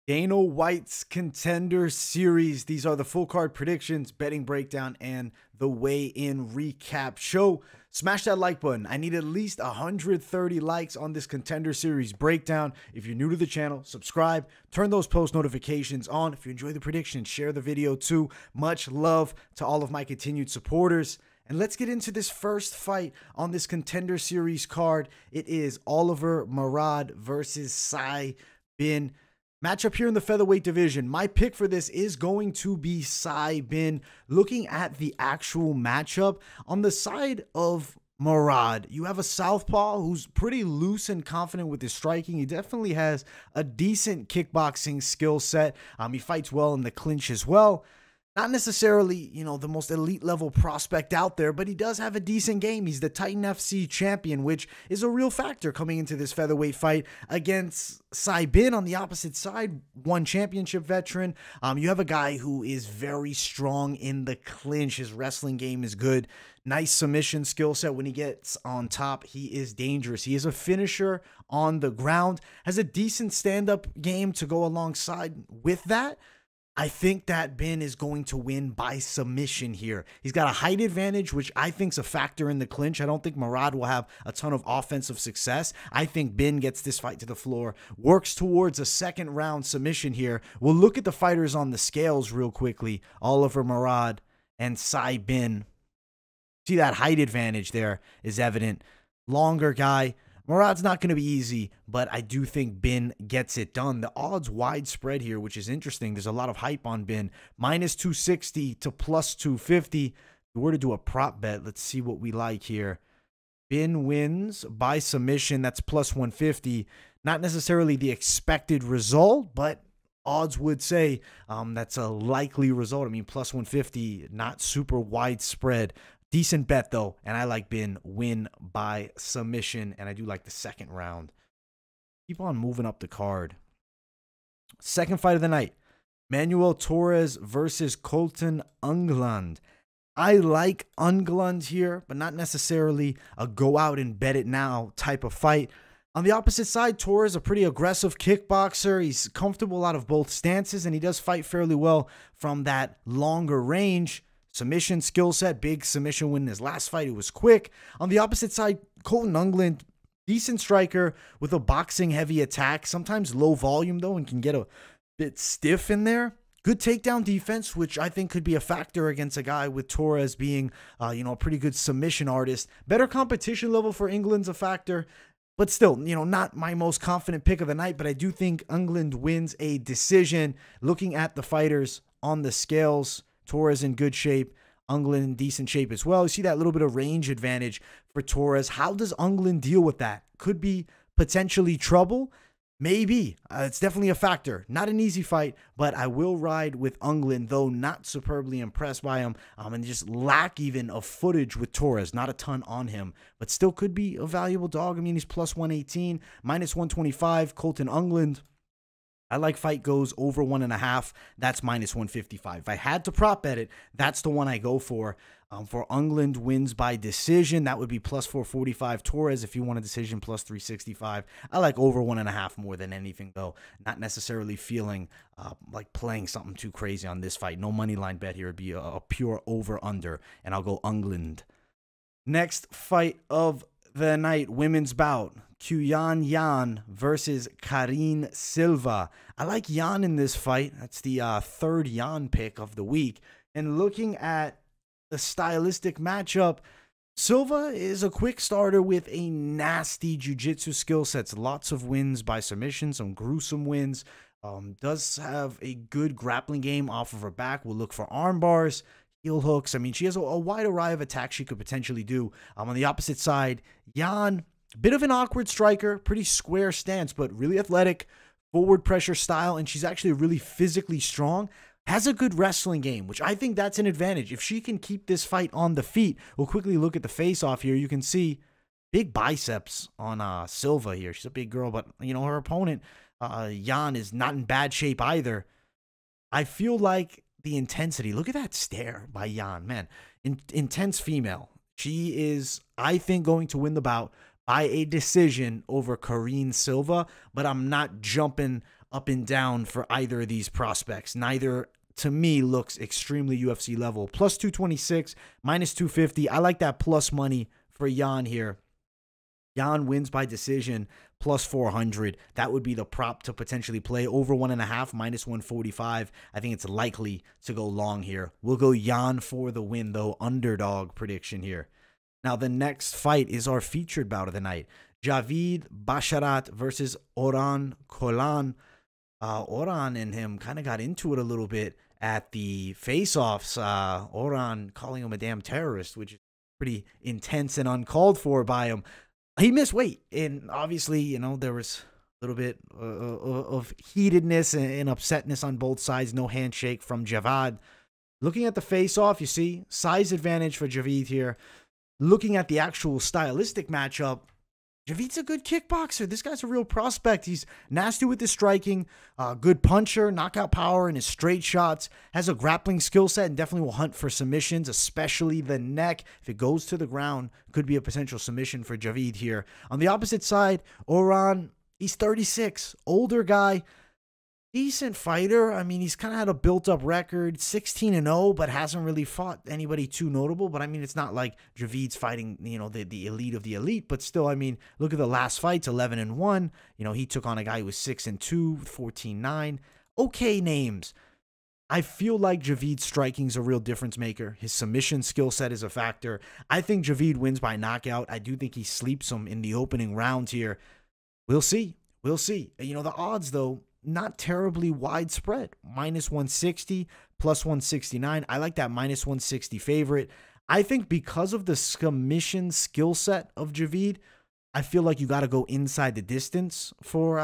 Dana White's Contender Series. These are the full card predictions, betting breakdown, and the weigh-in recap show. Smash that like button. I need at least 130 likes on this Contender Series breakdown. If you're new to the channel, subscribe, turn those post notifications on. If you enjoy the predictions, share the video too. Much love to all of my continued supporters. And let's get into this first fight on this Contender Series card. It is Olivier Murad versus Sai Bin. Matchup here in the featherweight division. My pick for this is going to be Sai Bin. Looking at the actual matchup, on the side of Murad, you have a southpaw who's pretty loose and confident with his striking. He definitely has a decent kickboxing skill set. He fights well in the clinch as well. Not necessarily, the most elite level prospect out there, but he does have a decent game. He's the Titan FC champion, which is a real factor coming into this featherweight fight against Sai Bin on the opposite side, one championship veteran. You have a guy who is very strong in the clinch. His wrestling game is good. Nice submission skill set. When he gets on top, he is dangerous. He is a finisher on the ground, has a decent stand-up game to go alongside with that. I think that Bin is going to win by submission here. He's got a height advantage, which I think is a factor in the clinch. I don't think Murad will have a ton of offensive success. I think Bin gets this fight to the floor, works towards a second round submission here. We'll look at the fighters on the scales real quickly. Olivier Murad and Sai Bin. See, that height advantage there is evident. Longer guy. Murad's not going to be easy, but I do think Bin gets it done. The odds widespread here, which is interesting. There's a lot of hype on Bin. Minus 260 to plus 250. If we were to do a prop bet, let's see what we like here. Bin wins by submission. That's plus 150. Not necessarily the expected result, but odds would say that's a likely result. I mean, plus 150, not super widespread. Decent bet, though, and I like Bin win by submission, and I do like the second round. Keep on moving up the card. Second fight of the night, Manuel Torres versus Kolton Englund. I like Englund here, but not necessarily a go out and bet it now type of fight. On the opposite side, Torres, a pretty aggressive kickboxer. He's comfortable out of both stances, and he does fight fairly well from that longer range. Submission skill set, big submission win in his last fight. It was quick. On the opposite side, Kolton Englund, decent striker with a boxing heavy attack. Sometimes low volume though, and can get a bit stiff in there. Good takedown defense, which I think could be a factor against a guy with Torres being, a pretty good submission artist. Better competition level for Englund's a factor. But still, not my most confident pick of the night. But I do think Englund wins a decision. Looking at the fighters on the scales, Torres in good shape, Englund in decent shape as well. You see that little bit of range advantage for Torres. How does Englund deal with that? Could be potentially trouble. Maybe. It's definitely a factor. Not an easy fight, but I will ride with Englund, though not superbly impressed by him. And just lack even of footage with Torres. Not a ton on him, but still could be a valuable dog. I mean, he's plus 118, minus 125. Kolton Englund. I like fight goes over 1.5. That's minus 155. If I had to prop bet it, that's the one I go for. For Englund wins by decision, that would be plus 445. Torres, if you want a decision, plus 365. I like over 1.5 more than anything, though. Not necessarily feeling like playing something too crazy on this fight. No money line bet here. It'd be a pure over-under, and I'll go Englund. Next fight of the night, women's bout. Qiñonez versus Karine Silva. I like Jan in this fight. That's the third Jan pick of the week. And looking at the stylistic matchup, Silva is a quick starter with a nasty jiu-jitsu skill sets. Lots of wins by submission, some gruesome wins. Does have a good grappling game off of her back. We'll look for arm bars, heel hooks. I mean, she has a wide array of attacks she could potentially do. On the opposite side, Jan, bit of an awkward striker, pretty square stance, but really athletic, forward pressure style, and she's actually really physically strong. Has a good wrestling game, which I think that's an advantage. If she can keep this fight on the feet, we'll quickly look at the face-off here. You can see big biceps on Silva here. She's a big girl, but, her opponent, Jan, is not in bad shape either. I feel like the intensity, look at that stare by Jan, man. Intense female. She is, I think, going to win the bout by a decision over Karine Silva, but I'm not jumping up and down for either of these prospects. Neither, to me, looks extremely UFC level. Plus 226, minus 250. I like that plus money for Jan here. Jan wins by decision, plus 400. That would be the prop to potentially play. Over 1.5, minus 145. I think it's likely to go long here. We'll go Jan for the win, though. Underdog prediction here. Now, the next fight is our featured bout of the night. Javid Basharat versus Oron Kolton. Oron and him kind of got into it a little bit at the face-offs. Oron calling him a damn terrorist, which is pretty intense and uncalled for by him. He missed weight, and obviously, you know, there was a little bit of heatedness and upsetness on both sides. No handshake from Javid. Looking at the face-off, you see size advantage for Javid here. Looking at the actual stylistic matchup, Javid's a good kickboxer. This guy's a real prospect. He's nasty with his striking, good puncher, knockout power in his straight shots, has a grappling skill set, and definitely will hunt for submissions, especially the neck. If it goes to the ground, could be a potential submission for Javid here. On the opposite side, Oron, he's 36, older guy, decent fighter. I mean, he's kind of had a built-up record, 16-0, but hasn't really fought anybody too notable. But, I mean, it's not like Javid's fighting, you know, the elite of the elite. But still, I mean, look at the last fights, 11-1. You know, he took on a guy who was 6-2, 14-9. Okay names. I feel like Javid's striking's a real difference maker. His submission skill set is a factor. I think Javid wins by knockout. I do think he sleeps him in the opening round here. We'll see. We'll see. You know, the odds, though, not terribly widespread. Minus 160, plus 169. I like that minus 160 favorite. I think because of the submission skill set of Javid, I feel like you got to go inside the distance for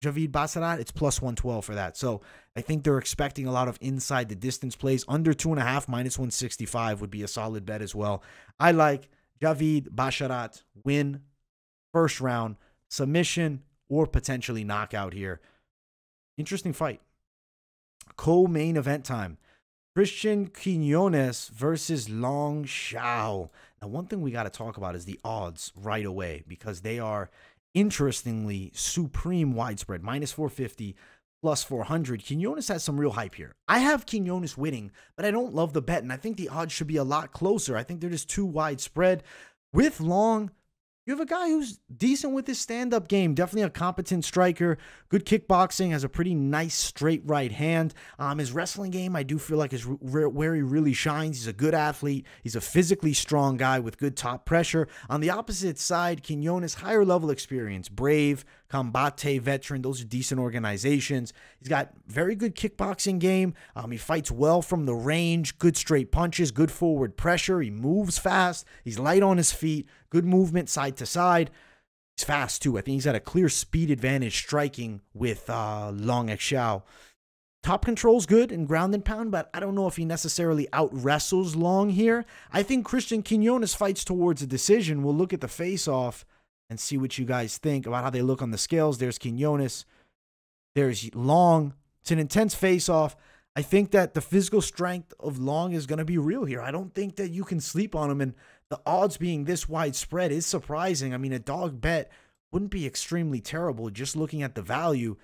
Javid Basharat. It's plus 112 for that. So I think they're expecting a lot of inside the distance plays. Under 2.5, minus 165 would be a solid bet as well. I like Javid Basharat win first round, submission, or potentially knockout here. Interesting fight. Co-main event time. Christian Quiñonez versus Long Xiao. Now, one thing we got to talk about is the odds right away, because they are interestingly supreme widespread. Minus 450, plus 400. Quiñonez has some real hype here. I have Quiñonez winning, but I don't love the bet, and I think the odds should be a lot closer. I think they're just too widespread. With Long, you have a guy who's decent with his stand-up game. Definitely a competent striker. Good kickboxing. Has a pretty nice straight right hand. His wrestling game, I do feel like, is where he really shines. He's a good athlete. He's a physically strong guy with good top pressure. On the opposite side, Quiñonez, higher level experience. Brave, Combate veteran. Those are decent organizations. He's got very good kickboxing game. He fights well from the range. Good straight punches. Good forward pressure. He moves fast. He's light on his feet. Good movement side to side. He's fast too. I think he's got a clear speed advantage striking with Long Xiao. Top control's good in ground and pound, but I don't know if he necessarily out-wrestles Long here. I think Christian Quiñonez fights towards a decision. We'll look at the face-off and see what you guys think about how they look on the scales. There's Quiñonez. There's Long. It's an intense face-off. I think that the physical strength of Long is going to be real here. I don't think that you can sleep on him, and the odds being this widespread is surprising. I mean, a dog bet wouldn't be extremely terrible just looking at the value.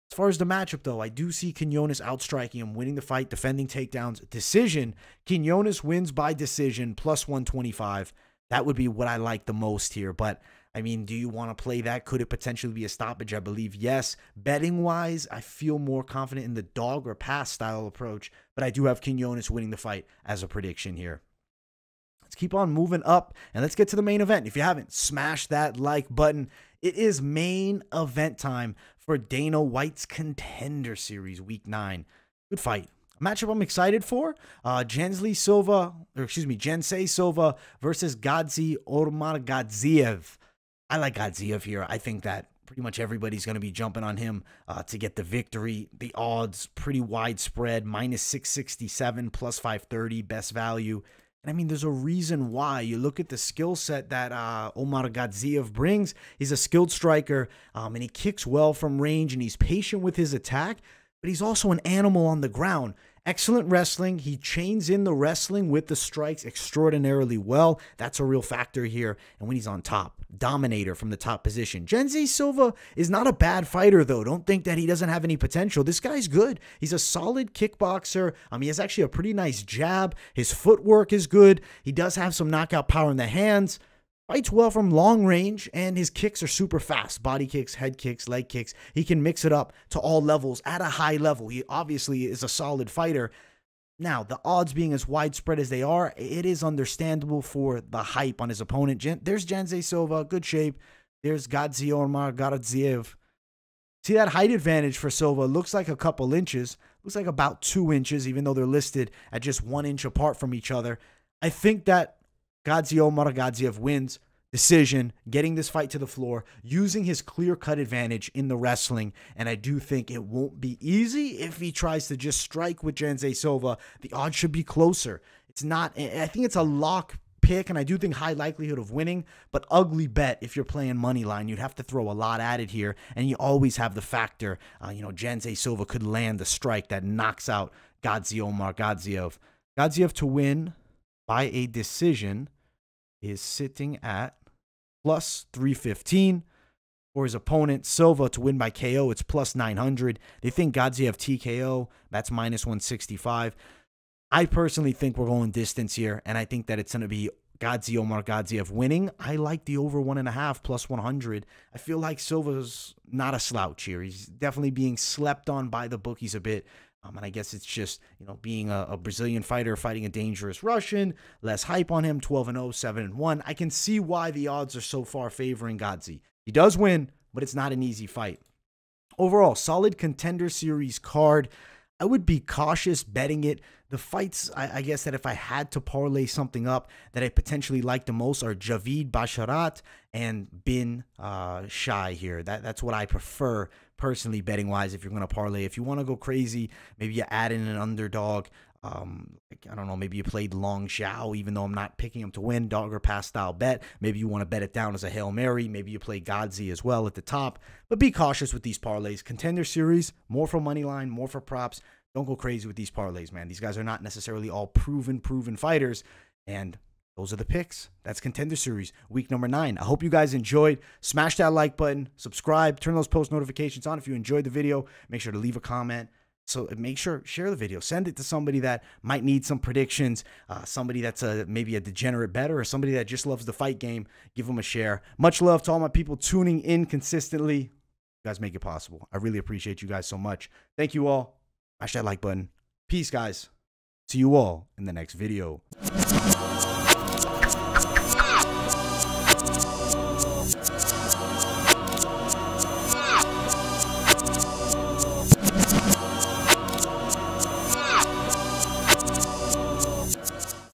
As far as the matchup, though, I do see Quiñonez outstriking him, winning the fight, defending takedowns. Decision. Quiñonez wins by decision, plus 125. That would be what I like the most here. But, I mean, do you want to play that? Could it potentially be a stoppage? I believe yes. Betting-wise, I feel more confident in the dog or pass style approach. But I do have Quiñonez winning the fight as a prediction here. Let's keep on moving up, and let's get to the main event. If you haven't, smash that like button. It is main event time for Dana White's Contender Series Week 9. Good fight. A matchup I'm excited for. Jansey Silva versus Omargadzhiev. I like Gadzhiev here. I think that pretty much everybody's going to be jumping on him to get the victory. The odds pretty widespread. Minus 667, plus 530, best value. And I mean, there's a reason why. You look at the skill set that Omargadzhiev brings. He's a skilled striker, and he kicks well from range, and he's patient with his attack, but he's also an animal on the ground. Excellent wrestling. He chains in the wrestling with the strikes extraordinarily well. That's a real factor here. And when he's on top, dominator from the top position. Jansey Silva is not a bad fighter, though. Don't think that he doesn't have any potential. This guy's good. He's a solid kickboxer. He has actually a pretty nice jab. His footwork is good. He does have some knockout power in the hands. Fights well from long range, and his kicks are super fast. Body kicks, head kicks, leg kicks. He can mix it up to all levels at a high level. He obviously is a solid fighter. Now, the odds being as widespread as they are, it is understandable for the hype on his opponent. There's Jansey Silva, good shape. There's Omargadzhiev. See that height advantage for Silva? Looks like a couple inches. Looks like about 2 inches, even though they're listed at just 1 inch apart from each other. I think that Omargadzhiev wins decision, getting this fight to the floor, using his clear-cut advantage in the wrestling, and I do think it won't be easy if he tries to just strike with Jansey Silva. The odds should be closer. It's not, I think it's a lock pick, and I do think high likelihood of winning, but ugly bet if you're playing money line. You'd have to throw a lot at it here, and you always have the factor, Jansey Silva could land the strike that knocks out Omargadzhiev. Gadzhiev to win by a decision is sitting at plus 315. For his opponent, Silva, to win by KO, it's plus 900. They think Gadzhiev TKO, that's minus 165. I personally think we're going distance here, and I think that it's going to be Omargadzhiev winning. I like the over 1.5 plus 100. I feel like Silva's not a slouch here. He's definitely being slept on by the bookies a bit. And I guess it's just, being a Brazilian fighter fighting a dangerous Russian, less hype on him, 12-0, 7-1. I can see why the odds are so far favoring Gadzhiev. He does win, but it's not an easy fight. Overall, solid Contender Series card. I would be cautious betting it. The fights, I guess that if I had to parlay something up that I potentially like the most are Javid, Basharat, and Bin Shai here. That's what I prefer personally betting-wise if you're going to parlay. If you want to go crazy, maybe you add in an underdog. I don't know, maybe you played long Xiao, even though I'm not picking him to win, dog or pass style bet. Maybe you want to bet it down as a Hail Mary. Maybe you play Gadzhiev as well at the top. But be cautious with these parlays. Contender Series, more for money line, more for props. Don't go crazy with these parlays, man. These guys are not necessarily all proven fighters. And those are the picks. That's Contender Series, week number 9. I hope you guys enjoyed. Smash that like button, subscribe, turn those post notifications on if you enjoyed the video. Make sure to leave a comment. So make sure, share the video. Send it to somebody that might need some predictions, somebody that's maybe a degenerate bettor, or somebody that just loves the fight game. Give them a share. Much love to all my people tuning in consistently. You guys make it possible. I really appreciate you guys so much. Thank you all. Smash that like button. Peace, guys. See you all in the next video.